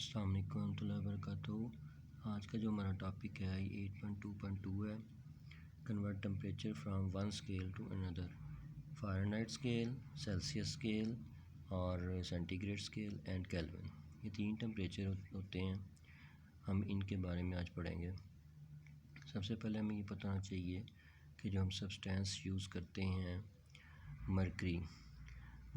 अस्सलाम वालेकुम रहमतुल्लाहि व बरकातुहू। आज का जो हमारा टॉपिक है 8.2.2 है, convert temperature from one scale to another. Fahrenheit scale, Celsius scale और सेंटीग्रेड स्केल एंड केल्विन, ये तीन टेम्परेचर होते हैं। हम इनके बारे में आज पढ़ेंगे। सबसे पहले हमें ये पता होना चाहिए कि जो हम सब्सटेंस यूज़ करते हैं मरकरी,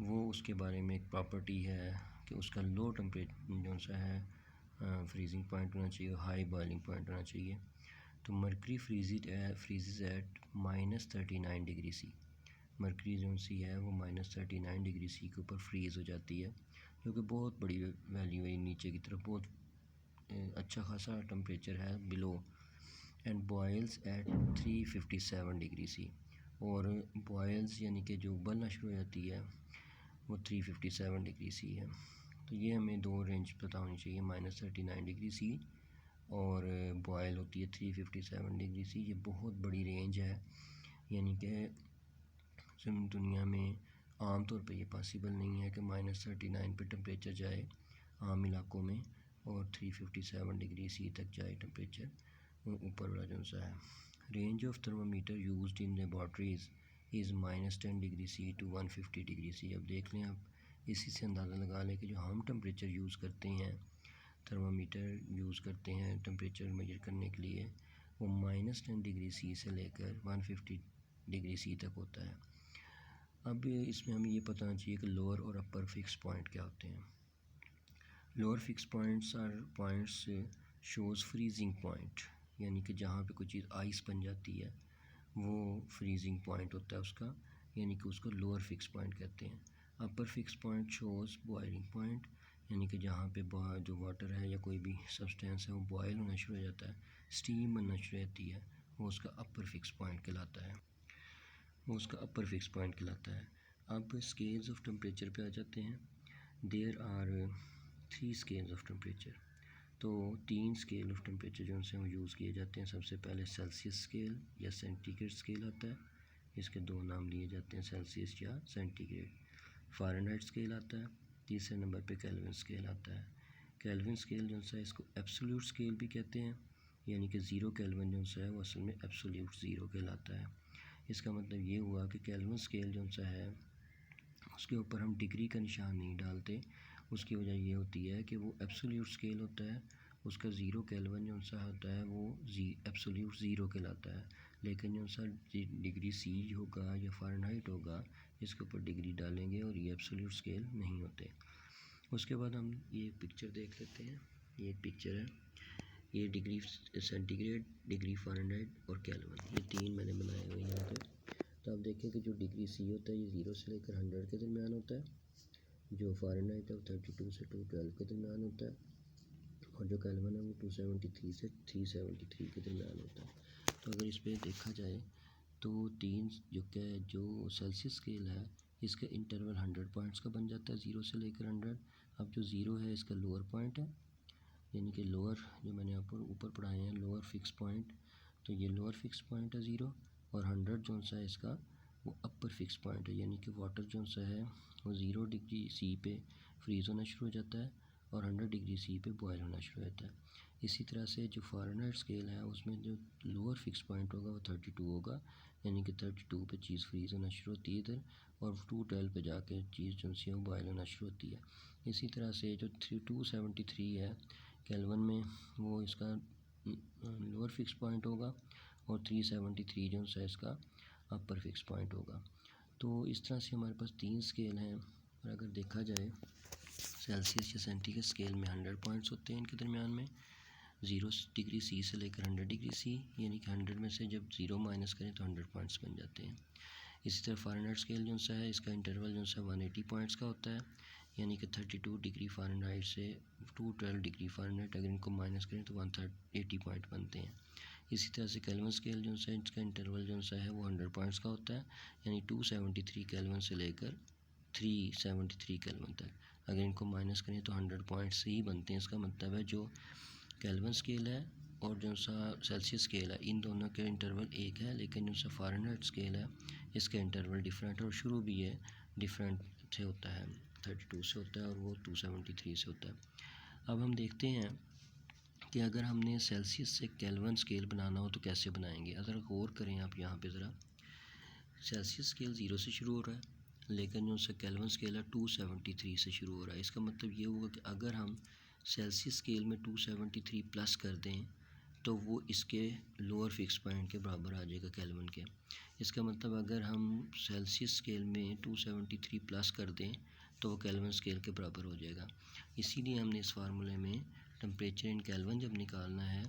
वो उसके बारे में एक प्रॉपर्टी है कि उसका लो टेम्परेचर जो सा है फ्रीजिंग पॉइंट होना चाहिए, हाई बॉइलिंग पॉइंट होना चाहिए। तो mercury freeze at -39 degree C. Mercury जो सी है वो -39 डिग्री सी के ऊपर फ्रीज़ हो जाती है, जो कि बहुत बड़ी वैल्यू है। नीचे की तरफ बहुत अच्छा खासा टेम्परेचर है below, and boils at 357 degree C. और बॉयल्स यानी कि जो उबलना शुरू हो जाती है वो 357 डिग्री सी है। तो ये हमें दो रेंज पता होनी चाहिए, -39 डिग्री सी और बॉयल होती है 357 डिग्री सी। ये बहुत बड़ी रेंज है, यानी कि दुनिया में आम तौर पे ये पॉसिबल नहीं है कि -39 पे टेम्परेचर जाए आम इलाकों में और 357 डिग्री सी तक जाए टेम्परेचर ऊपर वाला जो सा है। Range of thermometer used in laboratories is -10 degree C to 150 degree C. अब देख लें आप, इसी से अंदाज़ा लगा लें कि जो हम टेम्परेचर यूज़ करते हैं, थर्मामीटर यूज़ करते हैं टेम्परेचर मेजर करने के लिए, वो -10 डिग्री सी से लेकर 150 डिग्री सी तक होता है। अब इसमें हमें ये पता होना चाहिए कि लोअर और अपर फिक्स पॉइंट क्या होते हैं। Lower fix points are points shows freezing point, यानी कि जहाँ पे कोई चीज़ आइस बन जाती है वो फ्रीजिंग पॉइंट होता है उसका, यानी कि उसको लोअर फिक्स पॉइंट कहते हैं। Upper fix point shows boiling point, यानी कि जहाँ पे जो वाटर है या कोई भी सब्सटेंस है वो बॉयल होना शुरू हो जाता है, स्टीम बनना शुरू हो जाती है, वो उसका अपर फिक्स पॉइंट कहलाता है। अब स्केल्स ऑफ टेम्परेचर पे आ जाते हैं। There are 3 scales of temperature. तो 3 स्केल ऑफ टेम्परेचर जो उनसे हम यूज़ किए जाते हैं। सबसे पहले सेल्सियस स्केल या सेंटीग्रेड स्केल आता है, इसके दो नाम लिए जाते हैं, सेल्सियस या सेंटीग्रेड। फ़ारेनहाइट स्केल आता है, तीसरे नंबर पे केल्विन स्केल आता है। केल्विन स्केल जो सा है इसको एब्सोल्यूट स्केल भी कहते हैं, यानी कि 0 केल्विन जो सा है वो असल में एब्सोल्यूट 0 कहलाता है। इसका मतलब ये हुआ कि केल्विन स्केल जो सा है उसके ऊपर हम डिग्री का निशान नहीं डालते। उसकी वजह ये होती है कि वो एब्सोल्यूट स्केल होता है, उसका 0 केल्विन जो सा होता है वो एब्सोल्यूट 0 कहलाता है। लेकिन जो सा डिग्री सी होगा या फ़ारेनहाइट होगा, इसके ऊपर डिग्री डालेंगे और ये एब्सोल्यूट स्केल नहीं होते। उसके बाद हम ये पिक्चर देख लेते हैं। ये एक पिक्चर है, ये डिग्री सेंटीग्रेड, डिग्री फ़ारेनहाइट और केल्विन, ये तीन मैंने बनाए हुए हैं यहाँ पे। तो आप देखें कि जो डिग्री सी होता है ये 0 से लेकर 100 के दरमियान होता है, जो फ़ारेनहाइट है वो 32 से 212 के दरमियान होता है, और जो केल्विन है वो 273 से 373 के दरमियान होता है। तो अगर इस पर देखा जाए तो तीन जो सेल्सियस स्केल है इसका इंटरवल 100 पॉइंट्स का बन जाता है, 0 से लेकर 100। अब जो 0 है इसका लोअर पॉइंट है, यानी कि लोअर जो मैंने यहाँ पर ऊपर पढ़ाए हैं लोअर फिक्स पॉइंट, तो ये लोअर फिक्स पॉइंट है 0। और 100 जो सा है इसका वो अपर फिक्स पॉइंट है, यानी कि वाटर जो सा है वो 0 डिग्री सी पे फ्रीज़ होना शुरू हो जाता है और 100 डिग्री सी पे बॉयल होना शुरू हो जाता है। इसी तरह से जो फ़ारेनहाइट स्केल है उसमें जो लोअर फिक्स पॉइंट होगा वो 32 होगा, यानी कि 32 पे चीज़ फ्रीज़ होना शुरू होती है इधर, और 212 पे जाके चीज़ जो सी है वो बॉयल होना शुरू होती है। इसी तरह से जो 273 है केल्विन में, वो इसका लोअर फिक्स पॉइंट होगा, और 373 जो सा इसका अपर फिक्स पॉइंट होगा। तो इस तरह से हमारे पास 3 स्केल हैं। और अगर देखा जाए सेल्सियस या सेंटीग्रेड स्केल में 100 पॉइंट्स होते हैं इनके दरमियान में, 0 डिग्री सी से लेकर 100 डिग्री सी, यानी कि 100 में से जब 0 माइनस करें तो 100 पॉइंट्स बन जाते हैं। इसी तरह फ़ारेनहाइट स्केल जो सा है इसका इंटरवल जो सा 180 पॉइंट्स का होता है, यानी कि 32 डिग्री फ़ारेनहाइट से 212 डिग्री फ़ारेनहाइट, अगर इनको माइनस करें तो 180 पॉइंट बनते हैं। इसी तरह से केल्विन स्केल जो सा है इसका इंटरवल जो सा है वो 100 पॉइंट्स का होता है, यानी 273 केल्विन से लेकर 373 केल्विन तक। अगर इनको माइनस करें तो 100 पॉइंट्स ही बनते हैं। इसका मतलब है जो केल्विन स्केल है और जो सा सेल्सियस स्केल है इन दोनों के इंटरवल एक है, लेकिन जो सा फ़ारेनहाइट स्केल है इसका इंटरवल डिफरेंट है और शुरू भी है डिफरेंट से होता है, 32 से होता है और वो 273 से होता है। अब हम देखते हैं कि अगर हमने सेल्सियस से केल्विन स्केल बनाना हो तो कैसे बनाएंगे। अगर गौर करें आप यहाँ पे ज़रा, सेल्सियस स्केल 0 से शुरू हो रहा है, लेकिन जो उसका केल्विन स्केल है 273 से शुरू हो रहा है। इसका मतलब ये होगा कि अगर हम सेल्सियस स्केल में 273 प्लस कर दें तो वो इसके लोअर फिक्स पॉइंट के बराबर आ जाएगा केल्विन के। इसका मतलब अगर हम सेल्सियस स्केल में 273 प्लस कर दें तो वो केल्विन स्केल के बराबर हो जाएगा। इसीलिए हमने इस फार्मूले में टेम्परेचर इन केल्विन जब निकालना है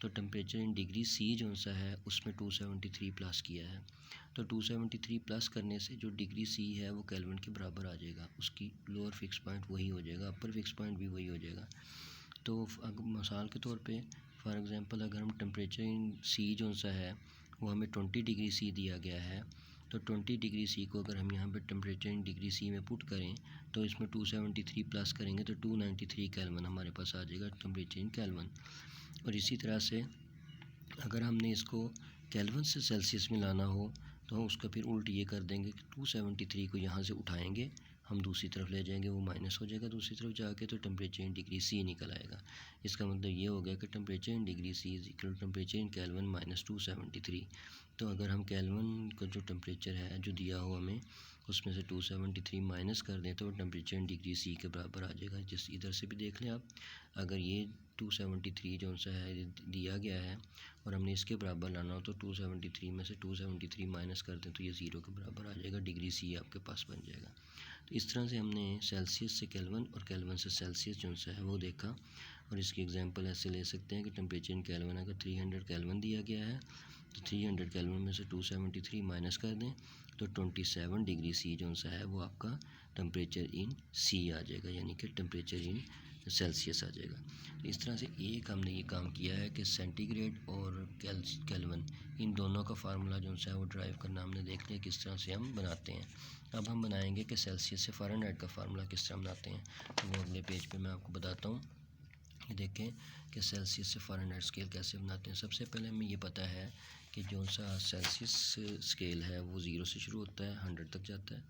तो टेम्परेचर इन डिग्री सी जो सा है उसमें 273 प्लस किया है। तो 273 प्लस करने से जो डिग्री सी है वो केल्विन के बराबर आ जाएगा, उसकी लोअर फिक्स पॉइंट वही हो जाएगा, अपर फिक्स पॉइंट भी वही हो जाएगा। तो अगर मिसाल के तौर पे फॉर एग्ज़ाम्पल अगर हम टेम्परेचर इन सी जो सा है वो हमें 20 डिग्री सी दिया गया है, तो 20 डिग्री सी को अगर हम यहाँ पे टेम्परेचर इन डिग्री सी में पुट करें तो इसमें 273 प्लस करेंगे तो 293 केल्विन हमारे पास आ जाएगा टेम्परेचर इन केल्विन। और इसी तरह से अगर हमने इसको केल्विन से सेल्सियस में लाना हो तो उसका फिर उल्ट ये कर देंगे कि 273 को यहाँ से उठाएंगे, हम दूसरी तरफ ले जाएंगे, वो माइनस हो जाएगा दूसरी तरफ जाके, तो टेम्परेचर इन डिग्री सी निकल आएगा। इसका मतलब ये हो गया कि temperature in degree C is equal temperature in Kelvin minus 273। तो अगर हम केल्विन का जो टेम्परेचर है जो दिया हो हमें उसमें से 273 माइनस कर दें तो टेम्परेचर इन डिग्री सी के बराबर आ जाएगा। जिस इधर से भी देख लें आप, अगर ये 273 जो सा है दिया गया है और हमने इसके बराबर लाना हो तो 273 में से 273 माइनस कर दें तो ये 0 के बराबर आ जाएगा, डिग्री सी आपके पास बन जाएगा। तो इस तरह से हमने सेल्सियस से केल्विन और केल्विन से सेल्सियस जो सा है वो देखा। और इसकी एग्जांपल ऐसे ले सकते हैं कि टेम्परेचर इन केल्विन अगर 300 केल्विन दिया गया है तो 300 केल्विन में से 273 माइनस कर दें तो 27 डिग्री सी जो सा है वो आपका टेम्परेचर इन सी आ जाएगा, यानी कि टेम्परेचर इन सेल्सियस आ जाएगा। तो इस तरह से एक हमने ये काम किया है कि सेंटीग्रेड और केल्विन इन दोनों का फार्मूला जो है वो ड्राइव करना हमने देख लिया किस तरह से हम बनाते हैं। अब हम बनाएंगे कि सेल्सियस से फ़ारेनहाइट का फार्मूला किस तरह बनाते हैं, तो वो अगले पेज पे मैं आपको बताता हूँ। ये देखें कि सेल्सियस से फ़ारेनहाइट स्केल कैसे बनाते हैं। सबसे पहले हमें ये पता है कि जो सा सेल्सियस स्केल है वो 0 से शुरू होता है 100 तक जाता है,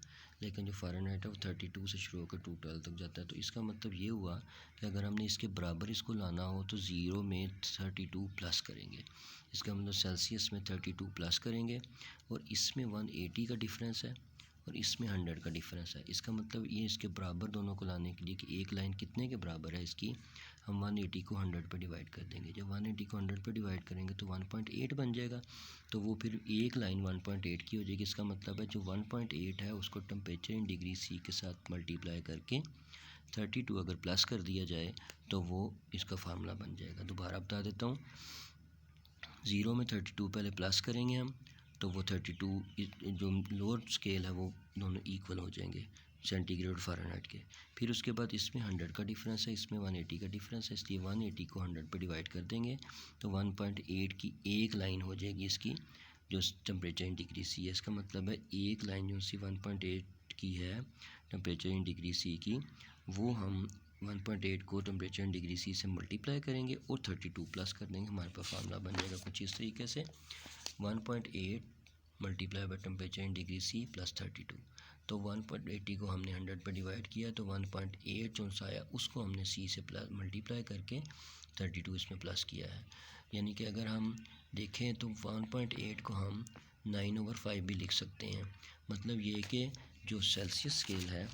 लेकिन जो फ़ारेनहाइट है वो 32 से शुरू होकर 212 तक जाता है। तो इसका मतलब ये हुआ कि अगर हमने इसके बराबर इसको लाना हो तो 0 में 32 प्लस करेंगे। इसका मतलब सेल्सियस में 32 प्लस करेंगे और इसमें 180 का डिफरेंस है और इसमें 100 का डिफरेंस है। इसका मतलब ये इसके बराबर दोनों को लाने के लिए कि एक लाइन कितने के बराबर है इसकी, हम 180 को 100 पर डिवाइड कर देंगे। जब 180 को 100 पर डिवाइड करेंगे तो 1.8 बन जाएगा, तो वो फिर एक लाइन 1.8 की हो जाएगी। इसका मतलब है जो 1.8 है उसको टेम्परेचर इन डिग्री सी के साथ मल्टीप्लाई करके 32 अगर प्लस कर दिया जाए तो वो इसका फार्मूला बन जाएगा। दोबारा बता देता हूँ, 0 में 32 पहले प्लस करेंगे हम तो वो 32 जो लोअर स्केल है वो दोनों इक्वल हो जाएंगे सेंटीग्रेड फ़ारेनहाइट के। फिर उसके बाद इसमें 100 का डिफरेंस है, इसमें 180 का डिफरेंस है, इसलिए 180 को 100 पे डिवाइड कर देंगे तो 1.8 की एक लाइन हो जाएगी इसकी जो टेम्परेचर इन डिग्री सी है। इसका मतलब है एक लाइन जो सी 1.8 की है टेम्परेचर इन डिग्री सी की, वो हम 1.8 को टेम्परेचर इन डिग्री सी से मल्टीप्लाई करेंगे और 32 प्लस कर देंगे, हमारे पास फार्मूला बन जाएगा कुछ इस तरीके से 1.8 multiply by temperature in degree C plus 32। तो 1.80 को हमने 100 पर डिवाइड किया तो 1.8 जो सा आया उसको हमने सी से प्लस मल्टीप्लाई करके 32 इसमें प्लस किया है। यानी कि अगर हम देखें तो 1.8 को हम 9/5 भी लिख सकते हैं। मतलब ये कि जो सेल्सियस स्केल है,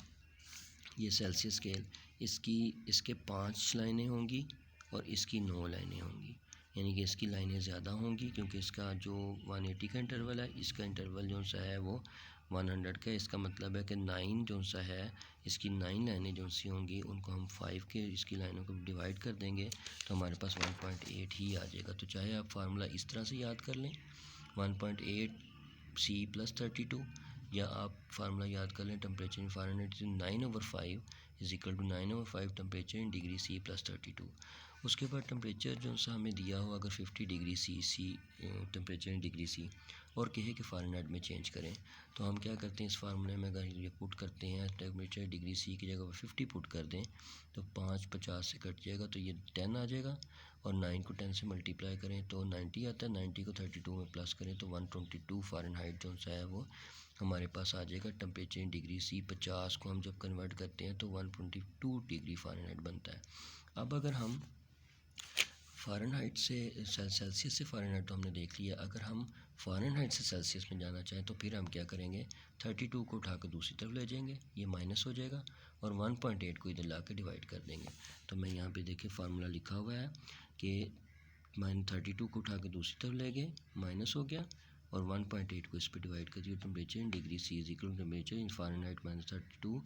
ये सेल्सियस स्केल इसके 5 लाइनें होंगी और इसकी 9 लाइनें होंगी, यानी कि इसकी लाइनें ज़्यादा होंगी क्योंकि इसका जो 180 का इंटरवल है इसका इंटरवल जो सा है वो 100 का है। इसका मतलब है कि 9 जो सा है इसकी 9 लाइनें जो सी होंगी उनको हम 5 के इसकी लाइनों को डिवाइड कर देंगे तो हमारे पास 1.8 ही आ जाएगा। तो चाहे आप फार्मूला इस तरह से याद कर लें 1.8 सी प्लस 32, या आप फार्मूला याद कर लें temperature in Fahrenheit 9/5 is equal to 9/5 temperature in degree C plus 32। उसके बाद टेम्परेचर जो सा हमें दिया हो अगर 50 degree C temperature in degree C और कहे कि फ़ारेनहाइट में चेंज करें तो हम क्या करते हैं इस फार्मूले में अगर ये पुट करते हैं टेम्परेचर डिग्री सी की जगह पर 50 पुट कर दें तो 5 50 से कट जाएगा तो ये 10 आ जाएगा और 9 को 10 से मल्टीप्लाई करें तो 90 आता है, 90 को 32 में प्लस करें तो 122 फ़ारेनहाइट जो सा है वो हमारे पास आ जाएगा। टेम्परेचर इन डिग्री सी 50 को हम जब कन्वर्ट करते हैं तो 122 डिग्री फ़ारेनहाइट बनता है। अब अगर हम फ़ारेनहाइट से सेल्सियस से फ़ारेनहाइट तो हमने देख लिया, अगर हम फ़ारेनहाइट से सेल्सियस में जाना चाहें तो फिर हम क्या करेंगे, 32 को उठा कर दूसरी तरफ ले जाएंगे, ये माइनस हो जाएगा और 1.8 को इधर ला के डिवाइड कर देंगे। तो मैं यहाँ पे देखिए फार्मूला लिखा हुआ है कि -32 को उठा कर दूसरी तरफ ले गए, माइनस हो गया और 1.8 को इस पर डिवाइड कर दिया। Temperature in degree C is equal to temperature in Fahrenheit -32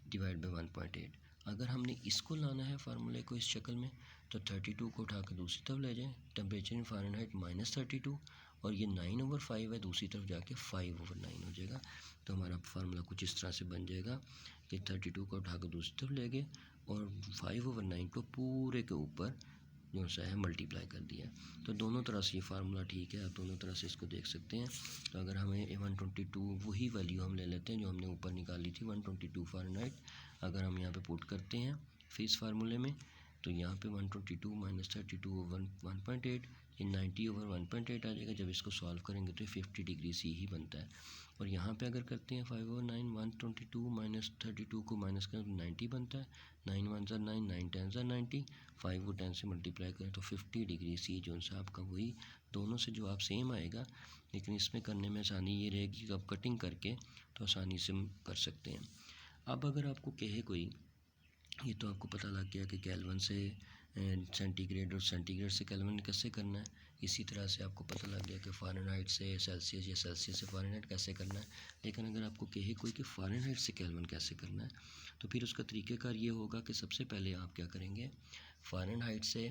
divide by 1.8। अगर हमने इसको लाना है फार्मूले को इस शक्ल में, तो 32 को उठा कर दूसरी तरफ ले जाएं, टेम्परेचर इन फ़ारेनहाइट -32 और ये 9/5 है, दूसरी तरफ जाके 5/9 हो जाएगा। तो हमारा फार्मूला कुछ इस तरह से बन जाएगा कि 32 को उठा कर दूसरी तरफ ले गए और 5/9 को पूरे के ऊपर जो सा है मल्टीप्लाई कर दिया। तो दोनों तरह से ये फार्मूला ठीक है, आप दोनों तरह से इसको देख सकते हैं। तो अगर हमें 122 वही वैल्यू हम ले लेते हैं जो हमने ऊपर निकाली थी 122 फ़ारेनहाइट, अगर हम यहाँ पे पुट करते हैं फिर इस फार्मूले में, तो यहाँ पे 122 -32 ओवर 1.8 ये 90 ओवर 1.8 आ जाएगा। जब इसको सॉल्व करेंगे तो 50 डिग्री सी ही बनता है। और यहाँ पे अगर करते हैं 5/9 122 -32 को माइनस करें तो 90 बनता है, 9 1 ज़ा 9 9 10 ज़ा 90, 5 को 10 से मल्टीप्लाई करें तो 50 डिग्री सी जो सा आपका वही दोनों से जवाब सेम आएगा। लेकिन इसमें करने में आसानी ये रहेगी कि आप कटिंग करके तो आसानी से कर सकते हैं। अब अगर आपको कहे कोई, ये तो आपको पता लग गया कि केल्विन से सेंटीग्रेड और सेंटीग्रेड से केल्विन कैसे करना है, इसी तरह से आपको पता लग गया कि फ़ारेनहाइट से सेल्सियस या सेल्सियस से फ़ारेनहाइट कैसे करना है। लेकिन अगर आपको कहे कोई कि फ़ारेनहाइट से केल्विन कैसे करना है, तो फिर उसका तरीक़ेकार ये होगा कि सबसे पहले आप क्या करेंगे, फ़ारेनहाइट से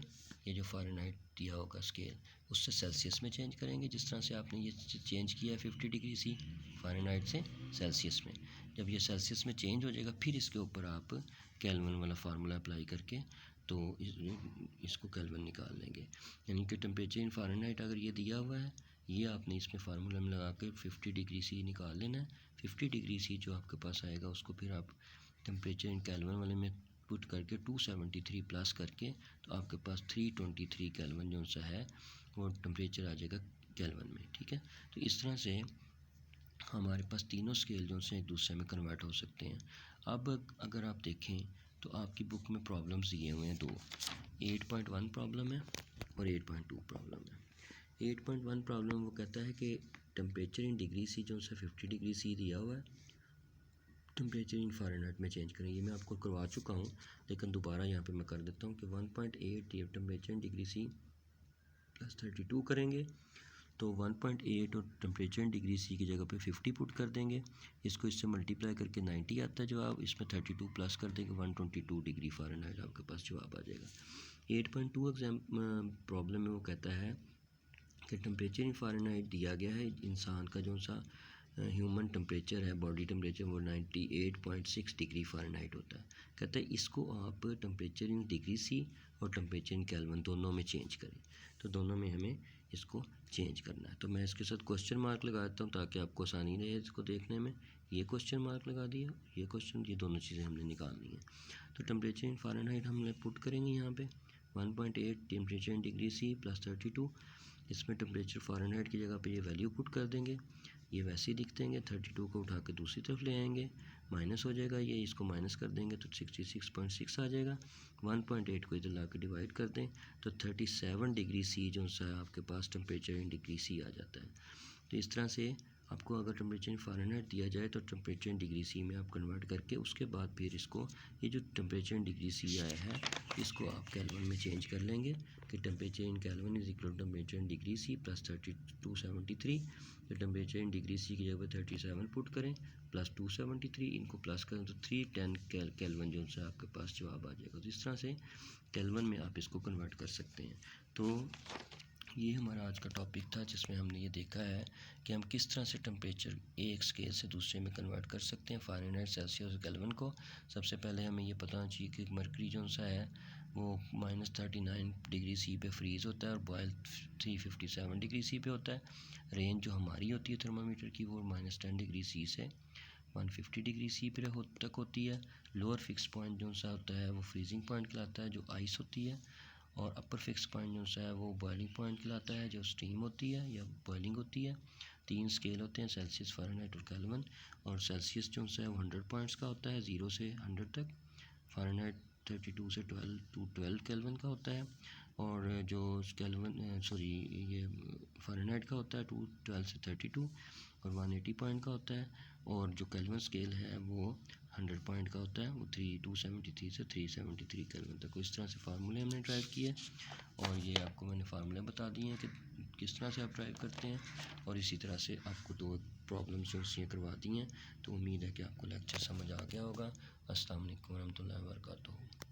ये जो फ़ारेनहाइट दिया होगा स्केल, उससे सेल्सियस में चेंज करेंगे, जिस तरह से आपने ये चेंज किया है 50 डिग्री सी फ़ारेनहाइट से सेल्सियस में। जब ये सेल्सियस में चेंज हो जाएगा फिर इसके ऊपर आप केल्विन वाला फार्मूला अप्लाई करके तो इसको केल्विन निकाल लेंगे। यानी कि टेम्परेचर इन फ़ारेनहाइट अगर ये दिया हुआ है, ये आपने इसमें फार्मूला में लगा के 50 डिग्री सी निकाल लेना है। 50 डिग्री सी जो आपके पास आएगा उसको फिर आप टेम्परेचर इन केल्विन वाले में पुट करके 273 प्लस करके तो आपके पास 323 केल्विन जो सा है वो टेम्परेचर आ जाएगा केल्विन में। ठीक है, तो इस तरह से हमारे पास तीनों स्केल जो से एक दूसरे में कन्वर्ट हो सकते हैं। अब अगर आप देखें तो आपकी बुक में प्रॉब्लम्स दिए हुए हैं दो, 8.1 प्रॉब्लम है और 8.2 प्रॉब्लम है। 8.1 प्रॉब्लम वो कहता है कि टेम्परेचर इन डिग्री सी जो सा 50 डिग्री सी दिया हुआ है, टेम्परेचर इन फ़ारेनहाइट में चेंज करें। ये मैं आपको करवा चुका हूँ लेकिन दोबारा यहाँ पे मैं कर देता हूँ कि 1.8 ये temperature in degree C plus 32 करेंगे तो 1.8 और टेम्परेचर इन डिग्री सी की जगह पे 50 पुट कर देंगे, इसको इससे मल्टीप्लाई करके 90 आता है जवाब, इसमें 32 प्लस कर देंगे 122 डिग्री फ़ारेनहाइट आपके पास जवाब आ जाएगा। 8.2 एग्जाम प्रॉब्लम में वो कहता है कि टेम्परेचर इन फ़ारेनहाइट दिया गया है, इंसान का जो सा ह्यूमन टेम्परेचर है, बॉडी टेम्परेचर वो 98.6 डिग्री फ़ारेनहाइट होता है। कहता है इसको आप टेम्परेचर इन डिग्री सी और टेम्परेचर इन केल्विन दोनों में चेंज करें। तो दोनों में हमें इसको चेंज करना है। तो मैं इसके साथ क्वेश्चन मार्क लगा देता हूँ ताकि आपको आसानी रहे इसको देखने में। ये क्वेश्चन मार्क लगा दिया, ये क्वेश्चन, ये दोनों चीज़ें हमने निकालनी है। तो टेम्परेचर इन फ़ारेनहाइट हमने पुट करेंगे यहाँ पे 1.8 temperature in degree C plus 32, इसमें टेम्परेचर फ़ारेनहाइट की जगह पे ये वैल्यू पुट कर देंगे, ये वैसे ही दिख देंगे। 32 को उठा के दूसरी तरफ ले आएंगे, माइनस हो जाएगा, ये इसको माइनस कर देंगे तो 66.6 आ जाएगा। 1.8 को इधर ला के डिवाइड कर दें तो 37 डिग्री सी जो सा आपके पास टेम्परेचर इन डिग्री सी आ जाता है। तो इस तरह से आपको अगर टेम्परेचर इन फ़ारेनहाइट दिया जाए तो टेम्परेचर इन डिग्री सी में आप कन्वर्ट करके उसके बाद फिर इसको ये जो टेम्परेचर इन डिग्री सी आया है इसको आप केल्विन में चेंज कर लेंगे कि temperature in Kelvin is equal to temperature in degree C plus 273। तो टेम्परेचर इन डिग्री सी की जगह 37 पुट करें प्लस 273, इनको प्लस करें तो 310 केल्विन जो सा आपके पास जवाब आ जाएगा। तो इस तरह से केल्विन में आप इसको कन्वर्ट कर सकते हैं। तो ये हमारा आज का टॉपिक था जिसमें हमने ये देखा है कि हम किस तरह से टेम्परेचर एक स्केल से दूसरे में कन्वर्ट कर सकते हैं, फ़ारेनहाइट, सेल्सियस और केल्विन को। सबसे पहले हमें ये पता होना चाहिए कि मरकरी जो सा है वो -39 डिग्री सी पे फ्रीज़ होता है और बॉयल 357 डिग्री सी पे होता है। रेंज जो हमारी होती है थर्मामीटर की वो -10 डिग्री सी से 150 डिग्री सी पे तक होती है। लोअर फिक्स पॉइंट जो सा होता है वो फ्रीजिंग पॉइंट कहलाता है जो आइस होती है, और अपर फिक्स पॉइंट जो सा है वो बॉइलिंग पॉइंट कहलाता है जो स्टीम होती है या बॉइलिंग होती है। 3 स्केल होते हैं, सेल्सियस, फ़ारेनहाइट और केल्विन। और सेल्सियस जो सा है वो 100 पॉइंट्स का होता है 0 से 100 तक, फ़ारेनहाइट 32 से 12 केल्विन का होता है, और जो केल्विन ये फ़ारेनहाइट का होता है 12 से 32 और 180 पॉइंट का होता है, और जो केल्विन स्केल है वो 100 पॉइंट का होता है, वो 273 से 373 केल्विन तक। इस तरह से फार्मूले हमने ड्राइव किए, और ये आपको मैंने फार्मूले बता दिए हैं कि किस तरह से आप ड्राइव करते हैं, और इसी तरह से आपको 2 प्रॉब्लम्स जो उससे करवा दी हैं। तो उम्मीद है कि आपको लेक्चर समझ आ गया होगा। अस्सलाम वालेकुम रहमतुल्लाहि व बरकातुहू।